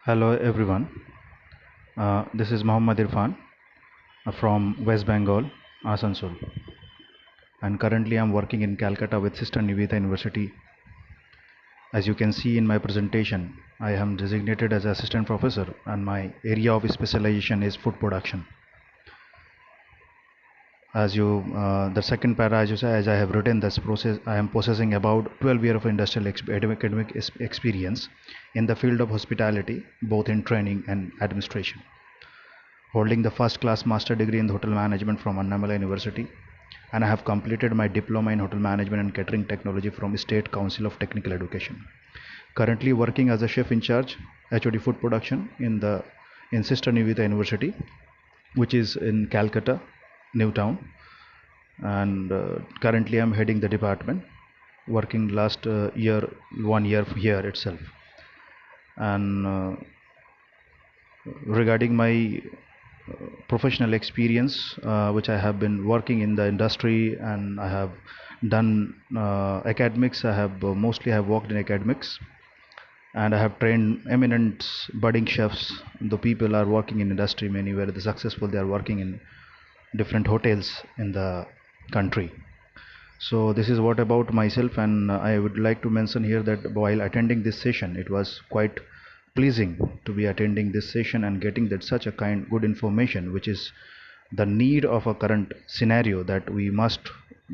Hello everyone. This is Mohammad Irfan from West Bengal, Asansol, and currently I'm working in Calcutta with Sister Nivedita University. As you can see in my presentation, I am designated as assistant professor, and my area of specialization is food production. The second para, as you say, as I have written this process, I am possessing about 12 years of industrial academic experience in the field of hospitality, both in training and administration, holding the first class master degree in hotel management from Annamalai University, and I have completed my diploma in hotel management and catering technology from State Council of Technical Education. Currently working as a chef in charge HOD food production in Sister Nivedita University, which is in Calcutta, Newtown, and currently I'm heading the department, working last year 1 year here itself. And regarding my professional experience, which I have been working in the industry, and I have done academics. I have mostly have worked in academics, and I have trained eminent budding chefs. The people are working in industry many where the successful, they are working in different hotels in the country. So this is what about myself, and I would like to mention here that while attending this session, it was quite pleasing to be attending this session and getting that such a kind good information, which is the need of a current scenario, that we must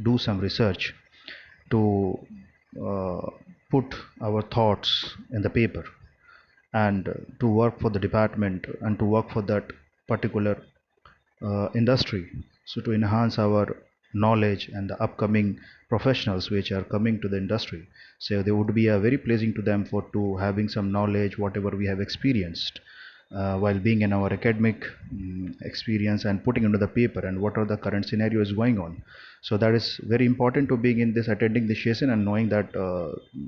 do some research to uh, put our thoughts in the paper, and to work for the department and to work for that particular industry, so to enhance our knowledge and the upcoming professionals which are coming to the industry, so they would be very pleasing to them for to having some knowledge whatever we have experienced while being in our academic experience, and putting into the paper and what are the current scenarios going on. So that is very important to being in this, attending this session, and knowing that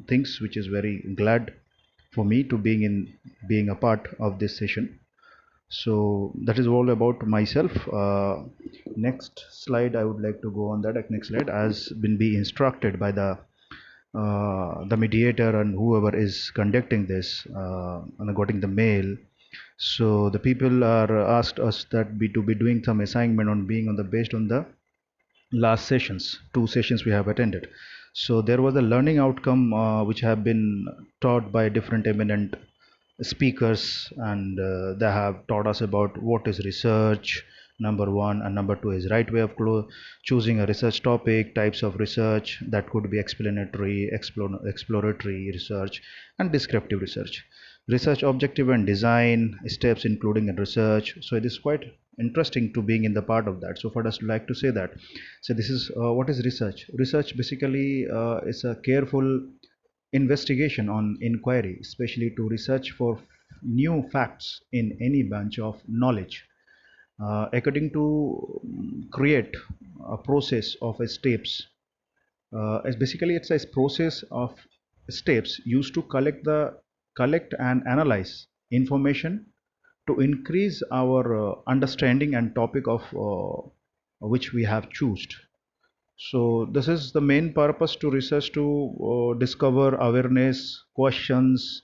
things, which is very glad for me to being a part of this session. So that is all about myself. Next slide, I would like to go on that. Next slide has been be instructed by the mediator and whoever is conducting this, and getting the mail. So the people are asked us that be to be doing some assignment on being on the based on the last sessions, 2 sessions we have attended. So there was a learning outcome which have been taught by different eminent speakers, and they have taught us about what is research, number one, and number two is right way of choosing a research topic, types of research that could be explanatory, exploratory research, and descriptive research, research objective and design steps including in research. So it is quite interesting to being in the part of that. So for us to like to say that, so this is what is research. Research basically is a careful investigation on inquiry, especially to research for new facts in any branch of knowledge, according to create a process of steps. As basically it's a process of steps used to collect and analyze information to increase our understanding and topic of which we have chosen. So this is the main purpose to research, to discover awareness, questions,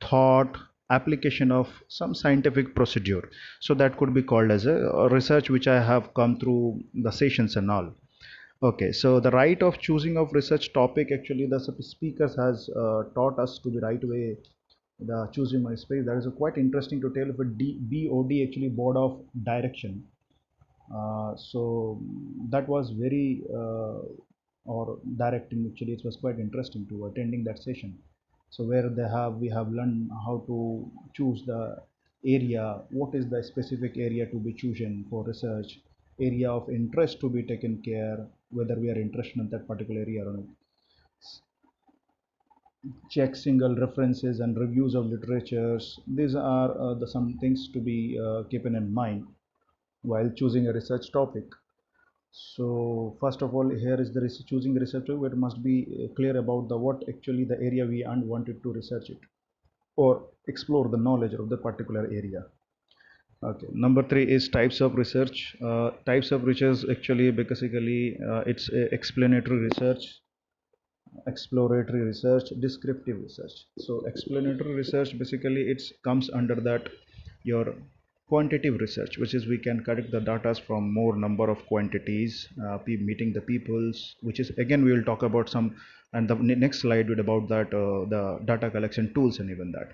thought, application of some scientific procedure. So that could be called as a research, which I have come through the sessions and all. Okay, so the right of choosing of research topic, actually the speakers has taught us to the right way the choosing my space. That is quite interesting to tell. If a BOD, actually board of direction, so that was very or directing, actually it was quite interesting to attending that session. So where we have learned how to choose the area, what is the specific area to be chosen for research, area of interest to be taken care, whether we are interested in that particular area or not. Check single references and reviews of literatures. These are the some things to be keeping in mind while choosing a research topic. So first of all, here is the choosing research topic. It must be clear about the what actually the area we wanted to research it or explore the knowledge of the particular area. Okay, number three is types of research. Types of research, actually basically it's explanatory research, exploratory research, descriptive research. So explanatory research basically it comes under that your quantitative research, which is we can collect the data from more number of quantities, meeting the peoples, which is again we will talk about some, and the next slide will about that the data collection tools and even that.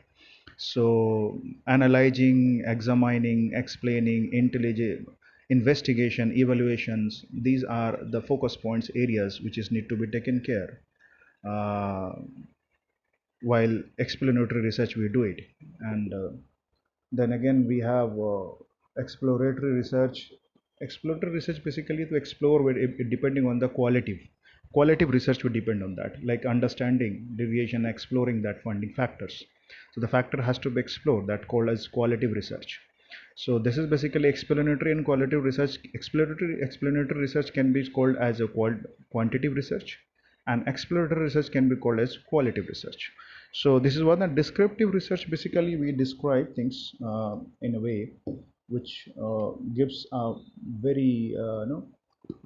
So analyzing, examining, explaining, intelligent investigation, evaluations, these are the focus points areas which is need to be taken care uh, while explanatory research we do it. And then again we have exploratory research. Exploratory research basically to explore depending on the qualitative research will depend on that, like understanding deviation, exploring that finding factors. So the factor has to be explored, that called as qualitative research. So this is basically explanatory and qualitative research. Explanatory research can be called as a quantitative research, and exploratory research can be called as qualitative research. So this is what the descriptive research basically we describe things in a way which gives a very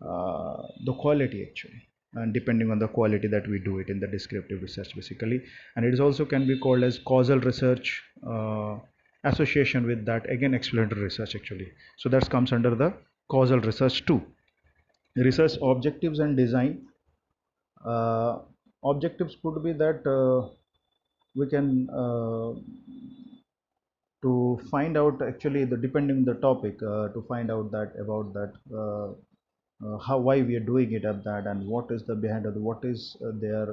the quality actually, and depending on the quality that we do it in the descriptive research basically. And it is also can be called as causal research, association with that again explanatory research actually. So that comes under the causal research too. Research objectives and design. uh, Objectives could be that we can to find out actually the depending on the topic, to find out that about that how why we are doing it at that, and what is the behind of the, what is their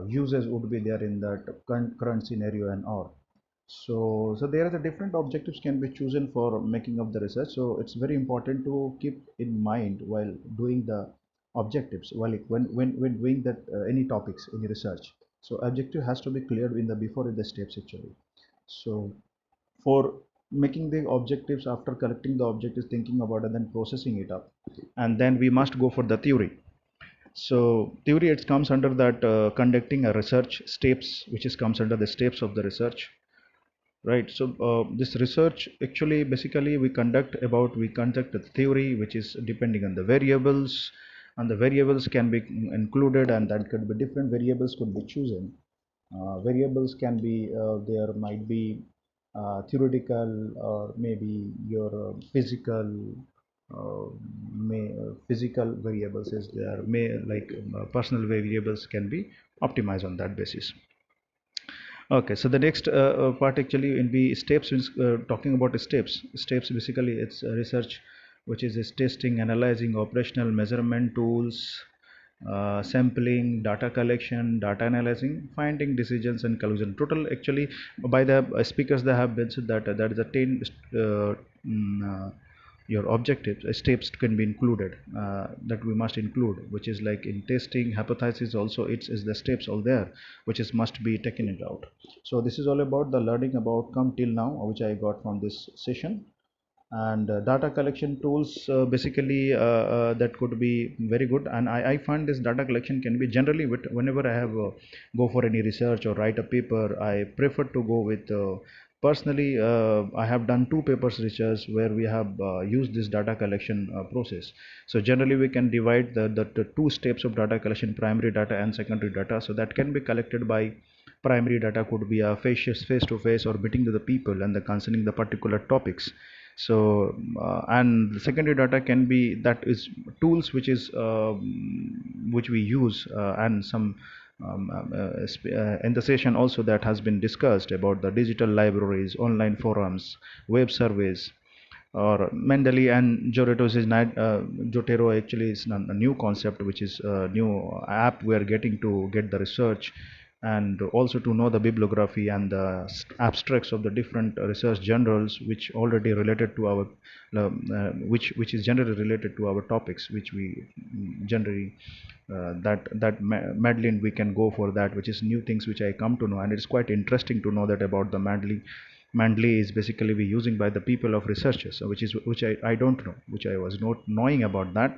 uses would be there in that current scenario and all. So there are the different objectives can be chosen for making of the research. So it's very important to keep in mind while doing the objectives, while when doing that any topics, any research. So objective has to be cleared in the before in the steps actually. So for making the objectives, after collecting the objectives, thinking about it, then processing it up, and then we must go for the theory. So theory it comes under that conducting a research steps, which is comes under the steps of the research, right? So this research actually basically we conduct a theory which is depending on the variables, and the variables can be included, and that could be different variables could be chosen. Variables can be there might be theoretical, or maybe your physical, physical variables is there, may like personal variables can be optimized on that basis. Okay, so the next part actually in be steps is talking about steps. Steps basically it's research, which is testing, analyzing, operational measurement tools, sampling, data collection, data analyzing, finding decisions and conclusion. Total actually by the speakers they have mentioned that that is a 10 your objectives steps can be included, that we must include, which is like in testing hypothesis also it's is the steps all there which is must be taken it out. So this is all about the learning about come till now which I got from this session. And data collection tools basically that could be very good, and I find this data collection can be generally with whenever I have go for any research or write a paper, I prefer to go with personally I have done two papers research where we have used this data collection process. So generally we can divide the two steps of data collection, primary data and secondary data. So that can be collected by primary data could be a face to face or meeting to the people and the concerning the particular topics. So and the secondary data can be that is tools which is which we use, and some in the session also that has been discussed about the digital libraries, online forums, web surveys, or Mendeley and Joretos is not Jotero actually is a new concept, which is a new app we are getting to get the research, and also to know the bibliography and the abstracts of the different research journals which already related to our which is generally related to our topics which we generally Madeline we can go for that, which is new things which I come to know, and it's quite interesting to know that about the Mandley is basically be using by the people of researchers, which is which I don't know, which I was not knowing about that.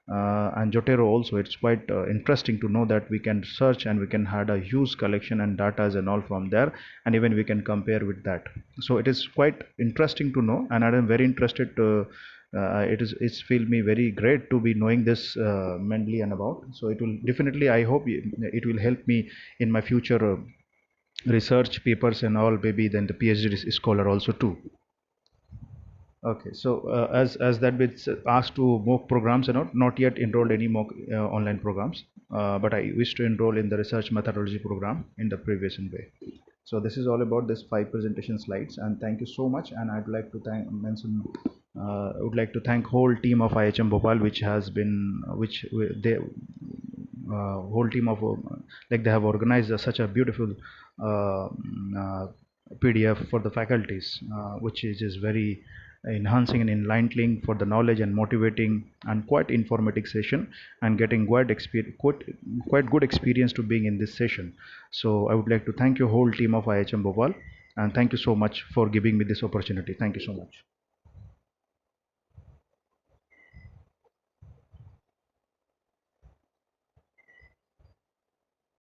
And Jotero also, it's quite interesting to know that we can search and we can have a huge collection and data and all from there, and even we can compare with that. So it is quite interesting to know, and I am very interested It's feel me very great to be knowing this mentally and about. So it will definitely, I hope it will help me in my future research papers and all, maybe then the PhD scholar also too. Okay, so as that bit asked to mock programs and not yet enrolled any mock online programs, but I wish to enroll in the research methodology program in the previous way. So this is all about this 5 presentation slides, and thank you so much. And I'd like to would like to thank whole team of IHM Bhopal, which has been they whole team of like they have organized such a beautiful PDF for the faculties, which is just very enhancing and enlightening for the knowledge and motivating and quite informative session, and getting quite good experience to being in this session. So I would like to thank your whole team of IHM Bhopal, and thank you so much for giving me this opportunity. Thank you so much.